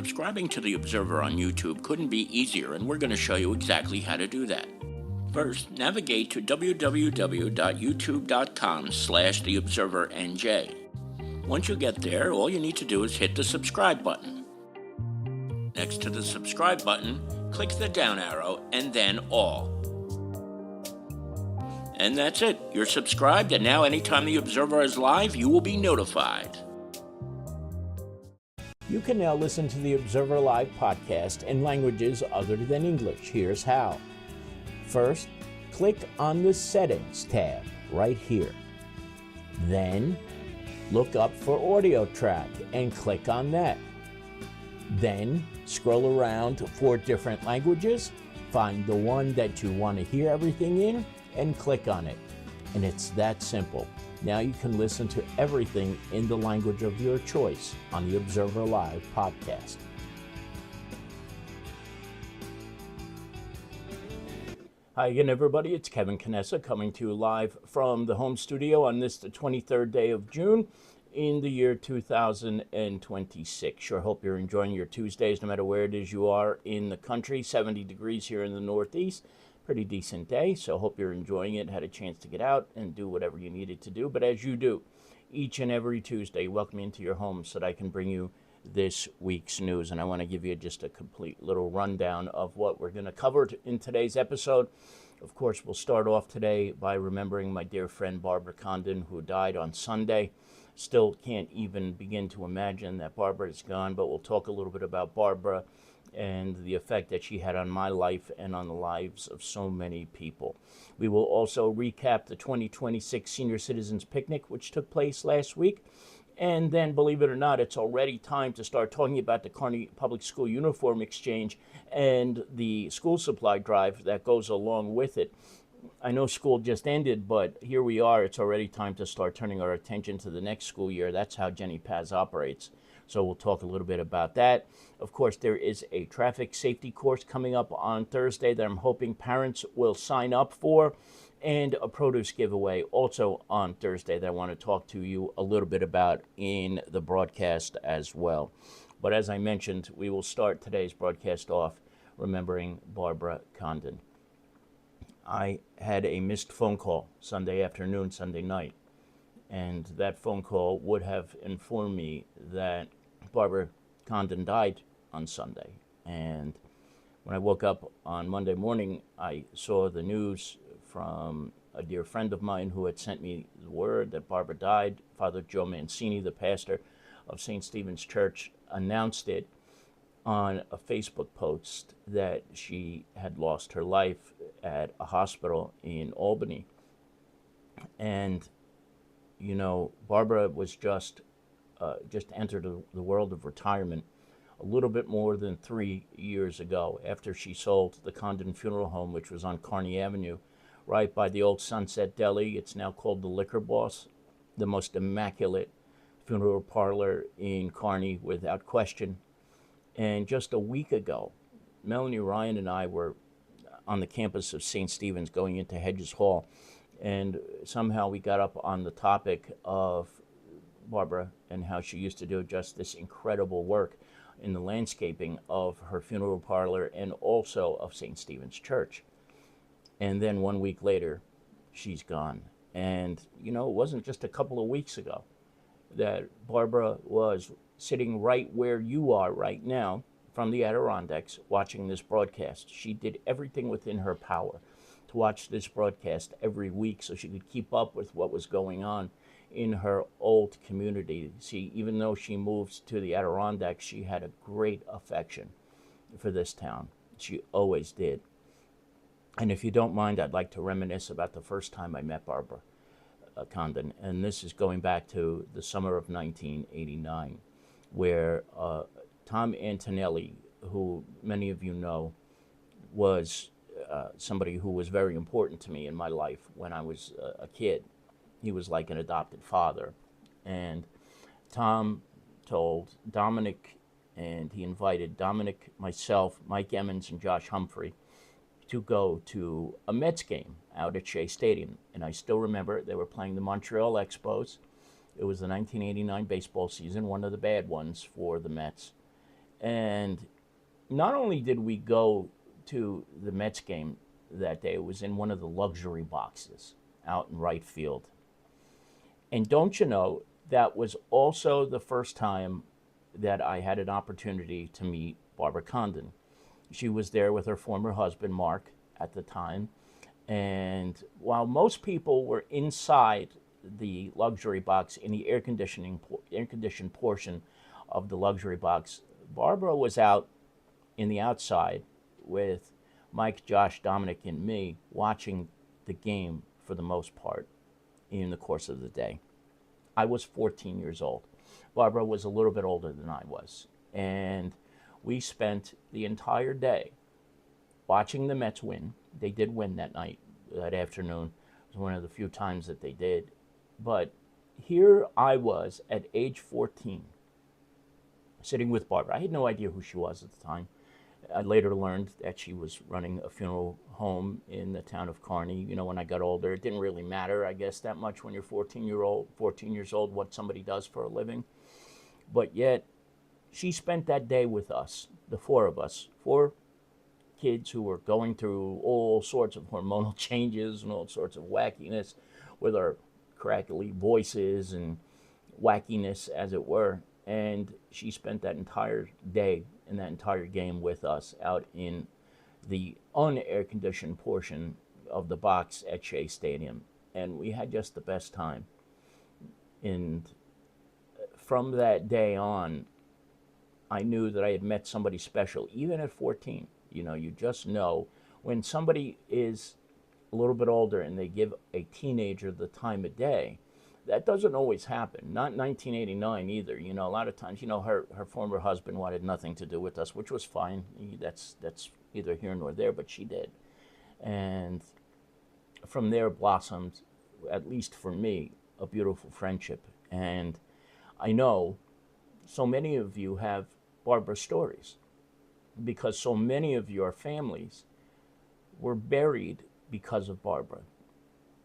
Subscribing to The Observer on YouTube couldn't be easier, and we're going to show you exactly how to do that. First, navigate to www.youtube.com/theobservernj. Once you get there, all you need to do is hit the subscribe button. Next to the subscribe button, click the down arrow and then all. And that's it. You're subscribed, and now anytime The Observer is live, you will be notified. You can now listen to the Observer Live podcast in languages other than English. Here's how. First, click on the Settings tab right here. Then, look up for audio track and click on that. Then, scroll around for different languages, find the one that you want to hear everything in, and click on it. And it's that simple. Now you can listen to everything in the language of your choice on the Observer Live podcast. Hi again, everybody. It's Kevin Canessa coming to you live from the home studio on this, the 23rd day of June in the year 2026. Sure hope you're enjoying your Tuesdays no matter where it is you are in the country. 70 degrees here in the Northeast. Pretty decent day, so hope you're enjoying it, had a chance to get out and do whatever you needed to do. But as you do each and every Tuesday, welcome me into your home so that I can bring you this week's news. And I want to give you just a complete little rundown of what we're going to cover in today's episode. Of course, we'll start off today by remembering my dear friend Barbara Condon, who died on Sunday. Still can't even begin to imagine that Barbara is gone, but we'll talk a little bit about Barbara and the effect that she had on my life and on the lives of so many people. We will also recap the 2026 Senior Citizens Picnic, which took place last week. And then, believe it or not, it's already time to start talking about the Kearney Public School Uniform Exchange and the school supply drive that goes along with it. I know school just ended, but here we are. It's already time to start turning our attention to the next school year. That's how Jenny Paz operates. So we'll talk a little bit about that. Of course, there is a traffic safety course coming up on Thursday that I'm hoping parents will sign up for, and a produce giveaway also on Thursday that I want to talk to you a little bit about in the broadcast as well. But as I mentioned, we will start today's broadcast off remembering Barbara Condon. I had a missed phone call Sunday afternoon, Sunday night, and that phone call would have informed me that Barbara Condon died on Sunday. And when I woke up on Monday morning, I saw the news from a dear friend of mine who had sent me the word that Barbara died. Father Joe Mancini, the pastor of St. Stephen's Church, announced it on a Facebook post that she had lost her life at a hospital in Albany. And, you know, Barbara was just entered the world of retirement a little bit more than 3 years ago after she sold the Condon Funeral Home, which was on Kearney Avenue, right by the old Sunset Deli. It's now called the Liquor Boss, the most immaculate funeral parlor in Kearney without question. And just a week ago, Melanie Ryan and I were on the campus of St. Stephen's going into Hedges Hall, and somehow we got up on the topic of Barbara and how she used to do just this incredible work in the landscaping of her funeral parlor and also of St. Stephen's Church. And then 1 week later, she's gone. And, you know, it wasn't just a couple of weeks ago that Barbara was sitting right where you are right now from the Adirondacks watching this broadcast. She did everything within her power to watch this broadcast every week so she could keep up with what was going on in her old community. See, even though she moved to the Adirondacks, she had a great affection for this town. She always did. And if you don't mind, I'd like to reminisce about the first time I met Barbara Condon. And this is going back to the summer of 1989, where Tom Antonelli, who many of you know, was somebody who was very important to me in my life when I was a kid. He was like an adopted father. And Tom told Dominic, and he invited Dominic, myself, Mike Emmons, and Josh Humphrey to go to a Mets game out at Shea Stadium. And I still remember they were playing the Montreal Expos. It was the 1989 baseball season, one of the bad ones for the Mets. And not only did we go to the Mets game that day, it was in one of the luxury boxes out in right field. And don't you know, that was also the first time that I had an opportunity to meet Barbara Condon. She was there with her former husband, Mark, at the time. And while most people were inside the luxury box in the air conditioned portion of the luxury box, Barbara was out in the outside with Mike, Josh, Dominic, and me watching the game for the most part in the course of the day. I was 14 years old. Barbara was a little bit older than I was. And we spent the entire day watching the Mets win. They did win that night, that afternoon. It was one of the few times that they did. But here I was at age 14, sitting with Barbara. I had no idea who she was at the time. I later learned that she was running a funeral home in the town of Kearney. You know, when I got older, it didn't really matter, I guess, that much when you're 14 years old, what somebody does for a living. But yet, she spent that day with us, the four of us, four kids who were going through all sorts of hormonal changes and all sorts of wackiness with our crackly voices and wackiness, as it were. And she spent that entire day and that entire game with us out in the un-air conditioned portion of the box at Shea Stadium. And we had just the best time. And from that day on, I knew that I had met somebody special, even at 14. You know, you just know when somebody is a little bit older and they give a teenager the time of day. That doesn't always happen. Not 1989 either. You know, a lot of times, you know, her former husband wanted nothing to do with us, which was fine. That's neither here nor there, but she did. And from there blossomed, at least for me, a beautiful friendship. And I know so many of you have Barbara stories because so many of your families were buried because of Barbara.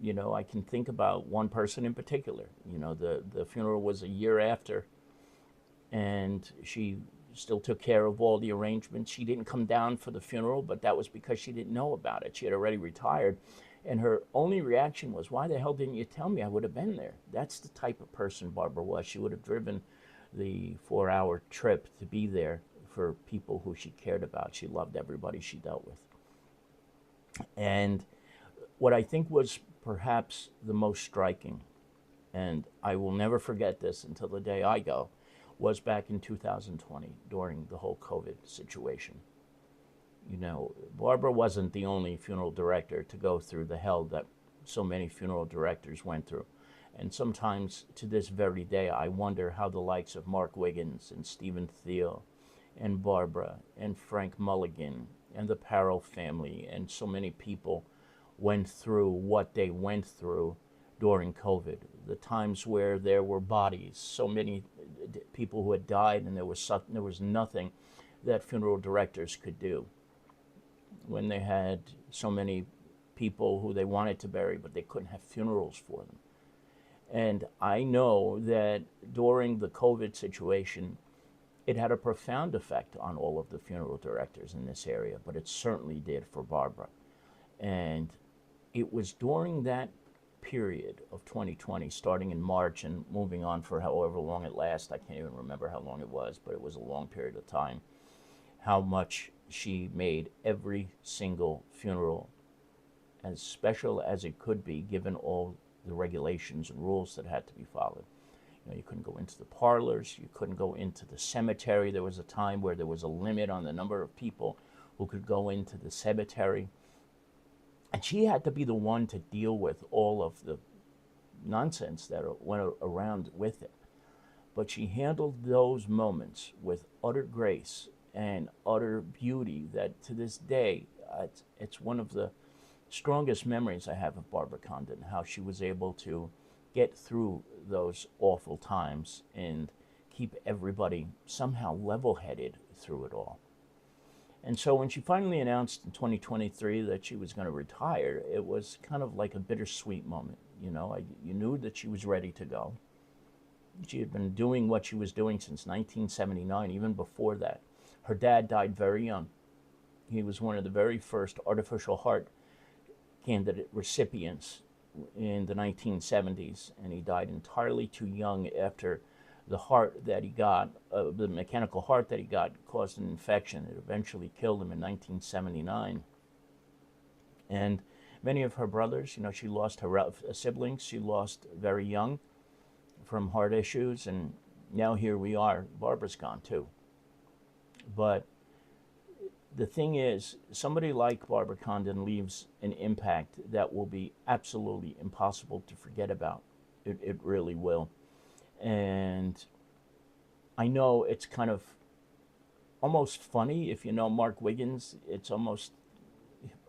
You know, I can think about one person in particular. You know, the funeral was a year after, and she still took care of all the arrangements. She didn't come down for the funeral, but that was because she didn't know about it. She had already retired, and her only reaction was, "Why the hell didn't you tell me? I would have been there." That's the type of person Barbara was. She would have driven the 4-hour trip to be there for people who she cared about. She loved everybody she dealt with. And what I think was perhaps the most striking, and I will never forget this until the day I go, was back in 2020 during the whole COVID situation. You know, Barbara wasn't the only funeral director to go through the hell that so many funeral directors went through. And sometimes to this very day, I wonder how the likes of Mark Wiggins and Stephen Thiel and Barbara and Frank Mulligan and the Parrow family and so many people went through what they went through during COVID. The times where there were bodies, so many people who had died, and there was nothing that funeral directors could do. When they had so many people who they wanted to bury, but they couldn't have funerals for them. And I know that during the COVID situation, it had a profound effect on all of the funeral directors in this area, but it certainly did for Barbara. And it was during that period of 2020, starting in March and moving on for however long it lasted. I can't even remember how long it was, but it was a long period of time, how much she made every single funeral as special as it could be, given all the regulations and rules that had to be followed. You know, you couldn't go into the parlors, you couldn't go into the cemetery. There was a time where there was a limit on the number of people who could go into the cemetery. And she had to be the one to deal with all of the nonsense that went around with it. But she handled those moments with utter grace and utter beauty that to this day, it's one of the strongest memories I have of Barbara Condon, how she was able to get through those awful times and keep everybody somehow level-headed through it all. And so when she finally announced in 2023 that she was going to retire, it was kind of like a bittersweet moment. You know, you knew that she was ready to go. She had been doing what she was doing since 1979, even before that. Her dad died very young. He was one of the very first artificial heart candidate recipients in the 1970s, and he died entirely too young after the heart that he got, the mechanical heart that he got, caused an infection. It eventually killed him in 1979. And many of her brothers, she lost her siblings, she lost very young from heart issues, and now here we are. Barbara's gone too. But the thing is, somebody like Barbara Condon leaves an impact that will be absolutely impossible to forget about. It really will. And I know it's kind of almost funny. If you know Mark Wiggins, it's almost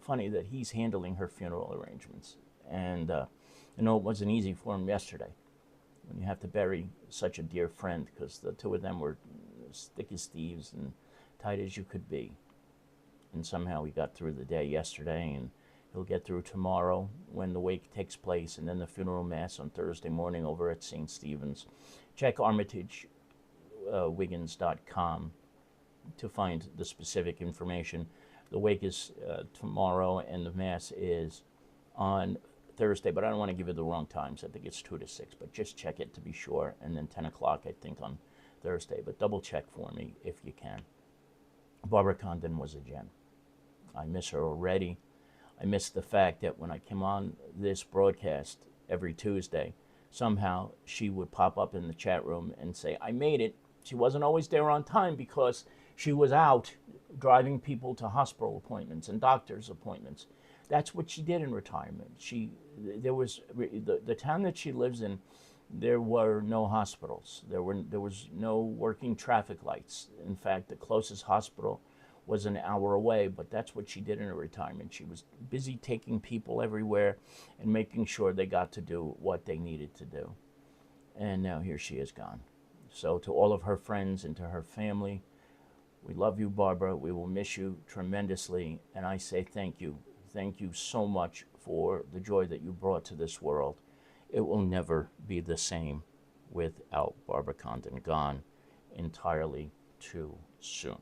funny that he's handling her funeral arrangements. And I know it wasn't easy for him yesterday when you have to bury such a dear friend, because the two of them were as thick as thieves and tight as you could be. And somehow he got through the day yesterday, and he'll get through tomorrow when the wake takes place, and then the funeral mass on Thursday morning over at St. Stephen's. Check ArmitageWiggins.com to find the specific information. The wake is tomorrow, and the mass is on Thursday, but I don't want to give you the wrong times. I think it's 2 to 6, but just check it to be sure. And then 10 o'clock, I think, on Thursday. But double check for me if you can. Barbara Condon was a gem. I miss her already. I miss the fact that when I came on this broadcast every Tuesday, somehow she would pop up in the chat room and say, I made it. She wasn't always there on time because she was out driving people to hospital appointments and doctor's appointments. That's what she did in retirement. The town that she lives in, there were no hospitals. There was no working traffic lights. In fact, the closest hospital was an hour away, but that's what she did in her retirement. She was busy taking people everywhere and making sure they got to do what they needed to do. And now here she is gone. So to all of her friends and to her family, we love you, Barbara. We will miss you tremendously. And I say thank you. Thank you so much for the joy that you brought to this world. It will never be the same without Barbara Condon, gone entirely too soon.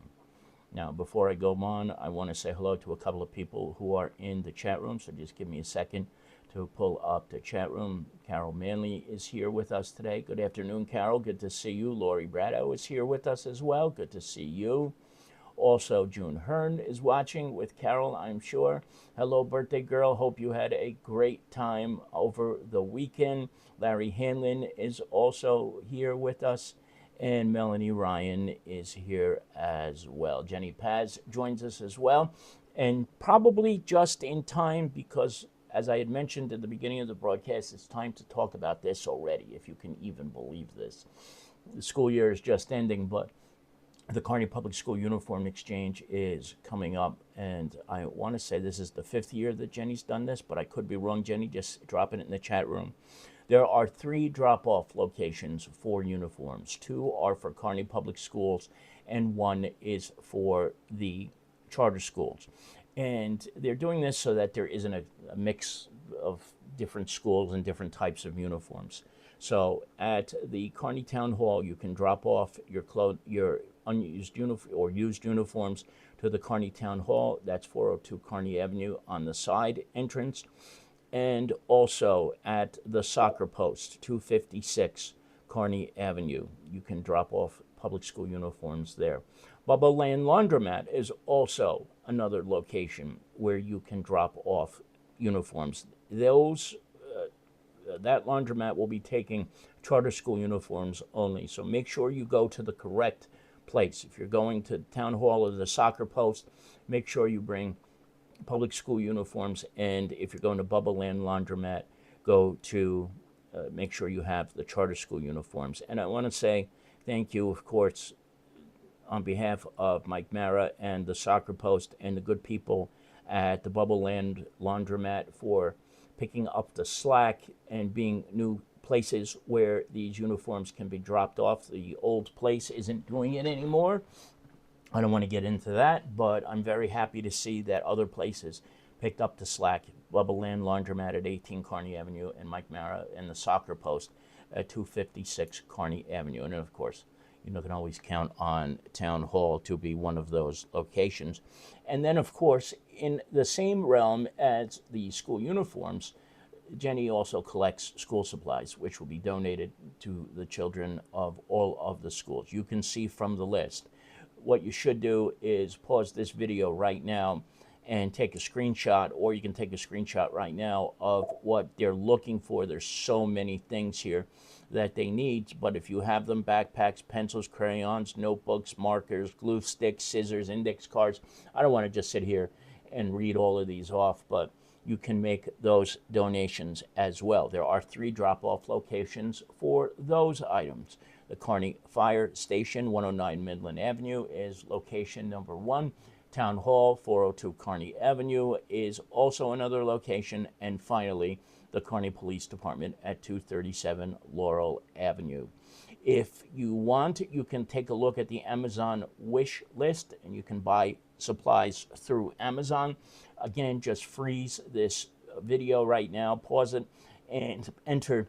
Now, before I go on, I want to say hello to a couple of people who are in the chat room, so just give me a second to pull up the chat room. Carol Manley is here with us today. Good afternoon, Carol. Good to see you. Lori Brado is here with us as well. Good to see you. Also, June Hearn is watching with Carol, I'm sure. Hello, birthday girl. Hope you had a great time over the weekend. Larry Hanlon is also here with us. And Melanie Ryan is here as well. Jenny Paz joins us as well. And probably just in time because, as I had mentioned at the beginning of the broadcast, it's time to talk about this already, if you can even believe this. The school year is just ending, but the Kearney Public School Uniform Exchange is coming up. And I want to say this is the 5th year that Jenny's done this, but I could be wrong. Jenny, just drop it in the chat room. There are 3 drop-off locations for uniforms. 2 are for Kearney Public Schools, and 1 is for the charter schools. And they're doing this so that there isn't a mix of different schools and different types of uniforms. So at the Kearney Town Hall, you can drop off your unused or used uniforms to the Kearney Town Hall. That's 402 Kearney Avenue on the side entrance. And also at the soccer post, 256 Kearney Avenue. You can drop off public school uniforms there. Bubba Land Laundromat is also another location where you can drop off uniforms. That laundromat will be taking charter school uniforms only. So make sure you go to the correct place. If you're going to Town Hall or the soccer post, make sure you bring public school uniforms, and if you're going to Bubba Land Laundromat, go to make sure you have the charter school uniforms. And I want to say thank you, of course, on behalf of Mike Mara and the soccer post and the good people at the Bubba Land Laundromat for picking up the slack and being new places where these uniforms can be dropped off. The old place isn't doing it anymore. I don't want to get into that, but I'm very happy to see that other places picked up the slack. Bubba Land Laundromat at 18 Kearney Avenue, and Mike Mara and the soccer post at 256 Kearney Avenue. And then, of course, you can always count on Town Hall to be one of those locations. And then, of course, in the same realm as the school uniforms, Jenny also collects school supplies, which will be donated to the children of all of the schools. You can see from the list. What you should do is pause this video right now and take a screenshot, or you can take a screenshot right now of what they're looking for. There's so many things here that they need, but if you have them, backpacks, pencils, crayons, notebooks, markers, glue sticks, scissors, index cards. I don't want to just sit here and read all of these off, but you can make those donations as well. There are 3 drop-off locations for those items. The Kearney Fire Station, 109 Midland Avenue, is location number 1. Town Hall, 402 Kearney Avenue, is also another location. And finally, the Kearney Police Department at 237 Laurel Avenue. If you want, you can take a look at the Amazon wish list, and you can buy supplies through Amazon. Again, just freeze this video right now, pause it, and enter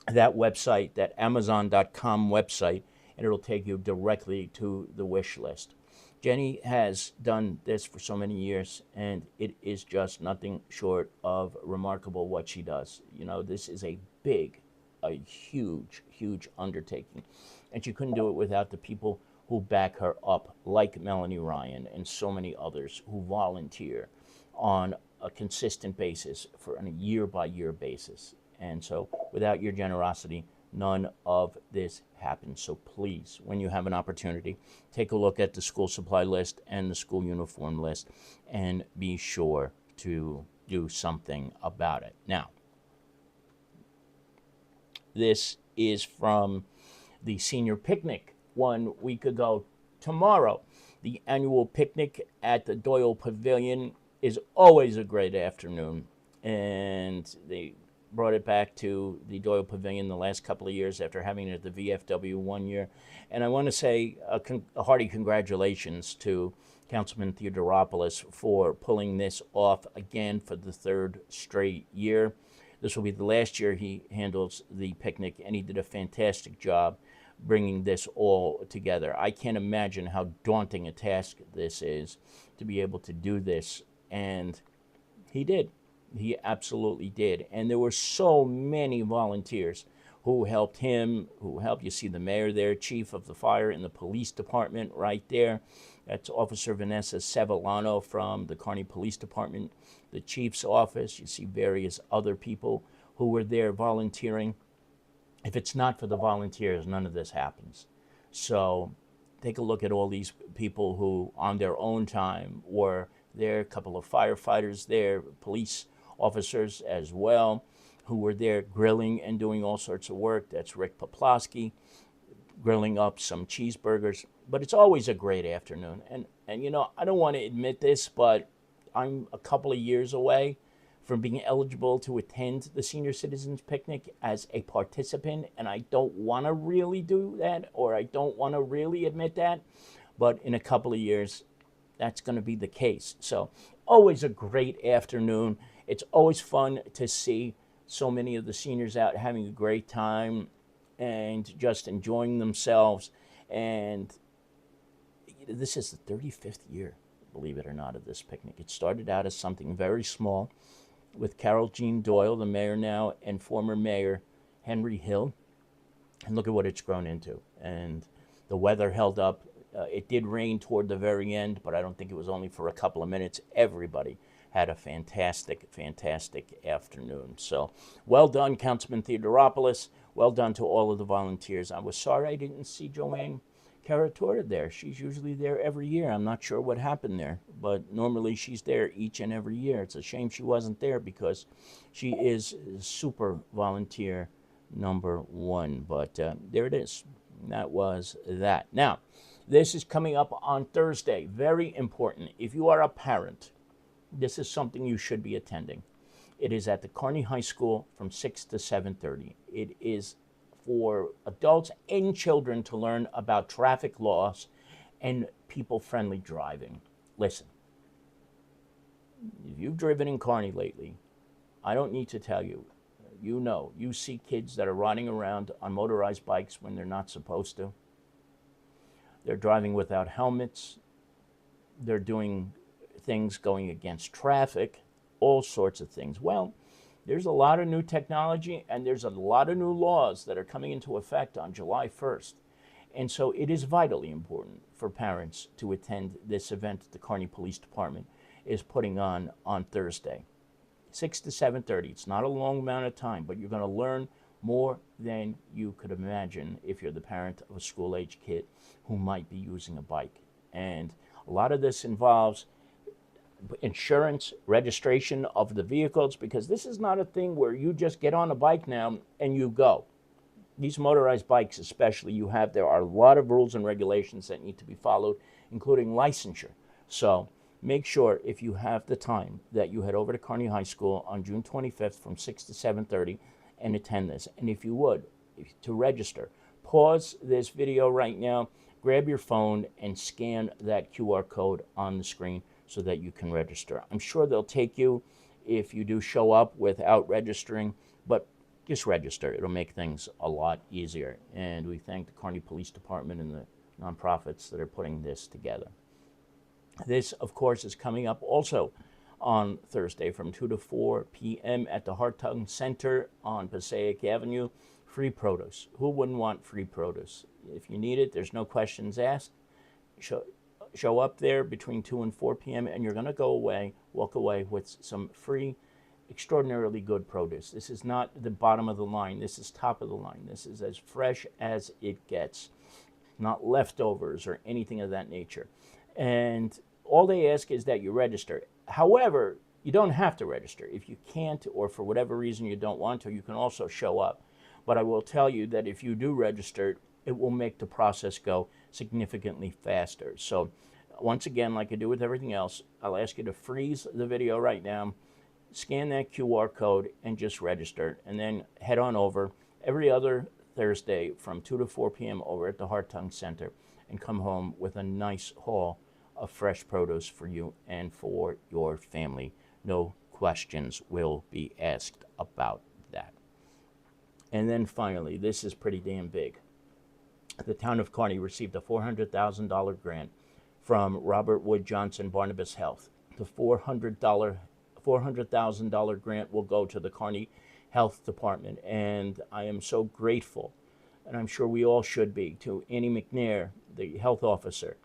that website, that Amazon.com website, and it'll take you directly to the wish list. Jenny has done this for so many years, and it is just nothing short of remarkable what she does. This is a huge, huge undertaking, and she couldn't do it without the people who back her up, like Melanie Ryan and so many others who volunteer on a consistent basis for a year-by-year basis. And so without your generosity, none of this happens. So please, when you have an opportunity, take a look at the school supply list and the school uniform list, and be sure to do something about it. Now, this is from the senior picnic 1 week ago. Tomorrow, the annual picnic at the Doyle Pavilion is always a great afternoon, and they brought it back to the Doyle Pavilion the last couple of years after having it at the VFW 1 year. And I want to say a hearty congratulations to Councilman Theodoropoulos for pulling this off again for the 3rd straight year. This will be the last year he handles the picnic, and he did a fantastic job bringing this all together. I can't imagine how daunting a task this is to be able to do this, and he did. He absolutely did. And there were so many volunteers who helped him, you see the mayor there, chief of the fire and the police department right there. That's Officer Vanessa Sevillano from the Kearney Police Department, the chief's office. You see various other people who were there volunteering. If it's not for the volunteers, none of this happens. So take a look at all these people who, on their own time, were there. A couple of firefighters there, police officers as well, who were there grilling and doing all sorts of work. That's Rick Poplawski, grilling up some cheeseburgers. But it's always a great afternoon. And I don't want to admit this, but I'm a couple of years away from being eligible to attend the Senior Citizens Picnic as a participant, and I don't want to really do that, or I don't want to really admit that, but in a couple of years, that's going to be the case. So always a great afternoon. It's always fun to see so many of the seniors out having a great time and just enjoying themselves. And this is the 35th year, believe it or not, of this picnic. It started out as something very small with Carol Jean Doyle, the mayor now, and former mayor Henry Hill. And look at what it's grown into. And the weather held up. It did rain toward the very end, but I don't think it was only for a couple of minutes. Everybody had a fantastic, fantastic afternoon. So well done, Councilman Theodoropoulos. Well done to all of the volunteers. I was sorry I didn't see Joanne Caratora there. She's usually there every year. I'm not sure what happened there, but normally she's there each and every year. It's a shame she wasn't there because she is super volunteer number 1. But there it is. That was that. Now, this is coming up on Thursday. Very important. If you are a parent, this is something you should be attending. It is at the Kearney High School from 6 to 7:30. It is for adults and children to learn about traffic laws and people-friendly driving. Listen, if you've driven in Kearney lately, I don't need to tell you. You see kids that are riding around on motorized bikes when they're not supposed to. They're driving without helmets. They're doing things going against traffic, all sorts of things. Well, there's a lot of new technology and there's a lot of new laws that are coming into effect on July 1st. And so it is vitally important for parents to attend this event that the Kearney Police Department is putting on Thursday, 6 to 7:30. It's not a long amount of time, but you're going to learn more than you could imagine if you're the parent of a school-age kid who might be using a bike. And a lot of this involves insurance, registration of the vehicles, because this is not a thing where you just get on a bike now and you go. These motorized bikes especially, there are a lot of rules and regulations that need to be followed, including licensure. So make sure, if you have the time, that you head over to Kearney High School on June 25th from 6 to 7:30 and attend this. And if you would, to register, pause this video right now, grab your phone and scan that QR code on the screen so that you can register. I'm sure they'll take you if you do show up without registering, but just register. It'll make things a lot easier. And we thank the Kearney Police Department and the nonprofits that are putting this together. This, of course, is coming up also on Thursday from 2 to 4 p.m. at the Hartung Center on Passaic Avenue. Free produce. Who wouldn't want free produce? If you need it, there's no questions asked. Show up there between 2 and 4 p.m. and you're going to walk away with some free, extraordinarily good produce. This is not the bottom of the line. This is top of the line. This is as fresh as it gets, not leftovers or anything of that nature. And all they ask is that you register. However, you don't have to register. If you can't, or for whatever reason you don't want to, you can also show up. But I will tell you that if you do register, it will make the process go significantly faster. So once again, like I do with everything else, I'll ask you to freeze the video right now, scan that QR code, and just register. And then head on over every other Thursday from 2 to 4 p.m. over at the Hartung Center and come home with a nice haul of fresh produce for you and for your family. No questions will be asked about that. And then finally, this is pretty damn big. The town of Kearney received a $400,000 grant from Robert Wood Johnson Barnabas Health. The $400,000 grant will go to the Kearney Health Department, and I am so grateful, and I'm sure we all should be, to Annie McNair, the health officer,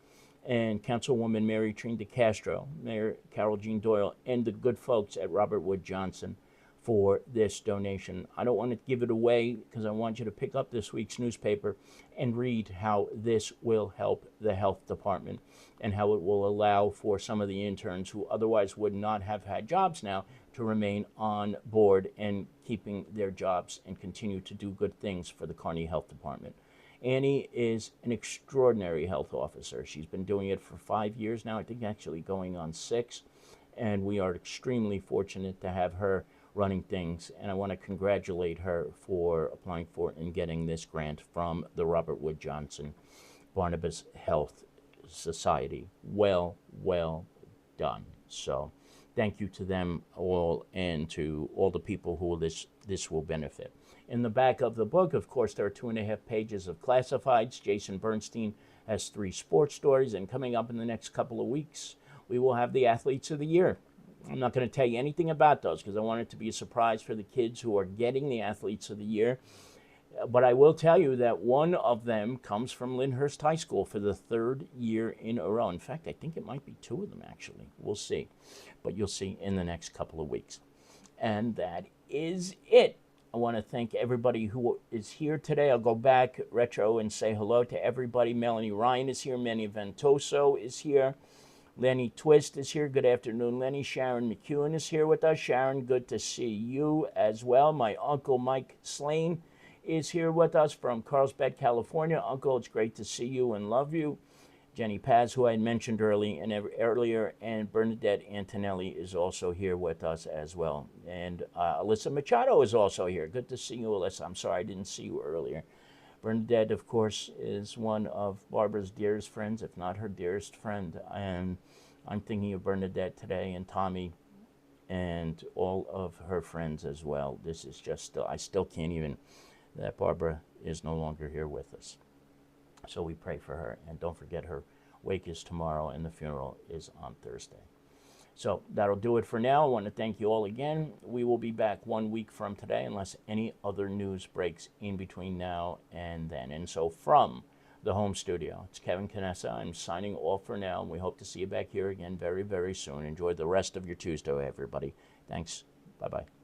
and Councilwoman Mary Trine DeCastro, Mayor Carol Jean Doyle, and the good folks at Robert Wood Johnson for this donation. I don't want to give it away because I want you to pick up this week's newspaper and read how this will help the health department and how it will allow for some of the interns who otherwise would not have had jobs now to remain on board and keeping their jobs and continue to do good things for the Kearney Health Department. Annie is an extraordinary health officer. She's been doing it for 5 years now, I think actually going on 6, and we are extremely fortunate to have her running things, and I want to congratulate her for applying for and getting this grant from the Robert Wood Johnson Barnabas Health Society. Well done. So thank you to them all and to all the people who this will benefit. In the back of the book, of course, there are 2.5 pages of classifieds. Jason Bernstein has 3 sports stories, and coming up in the next couple of weeks, we will have the Athletes of the Year. I'm not going to tell you anything about those because I want it to be a surprise for the kids who are getting the Athletes of the Year. But I will tell you that one of them comes from Lyndhurst High School for the 3rd year in a row. In fact, I think it might be 2 of them, actually. We'll see. But you'll see in the next couple of weeks. And that is it. I want to thank everybody who is here today. I'll go back retro and say hello to everybody. Melanie Ryan is here. Manny Ventoso is here. Lenny Twist is here. Good afternoon, Lenny. Sharon McEwen is here with us. Sharon, good to see you as well. My uncle Mike Slane is here with us from Carlsbad, California. Uncle, it's great to see you and love you. Jenny Paz, who I had mentioned earlier, and Bernadette Antonelli is also here with us as well. And Alyssa Machado is also here. Good to see you, Alyssa. I'm sorry I didn't see you earlier. Bernadette, of course, is one of Barbara's dearest friends, if not her dearest friend. And I'm thinking of Bernadette today, and Tommy, and all of her friends as well. This is just, I still can't even, that Barbara is no longer here with us. So we pray for her. And don't forget, her wake is tomorrow and the funeral is on Thursday. So that'll do it for now. I want to thank you all again. We will be back 1 week from today unless any other news breaks in between now and then. And so from the home studio, it's Kevin Canessa. I'm signing off for now, and we hope to see you back here again very, very soon. Enjoy the rest of your Tuesday, everybody. Thanks. Bye-bye.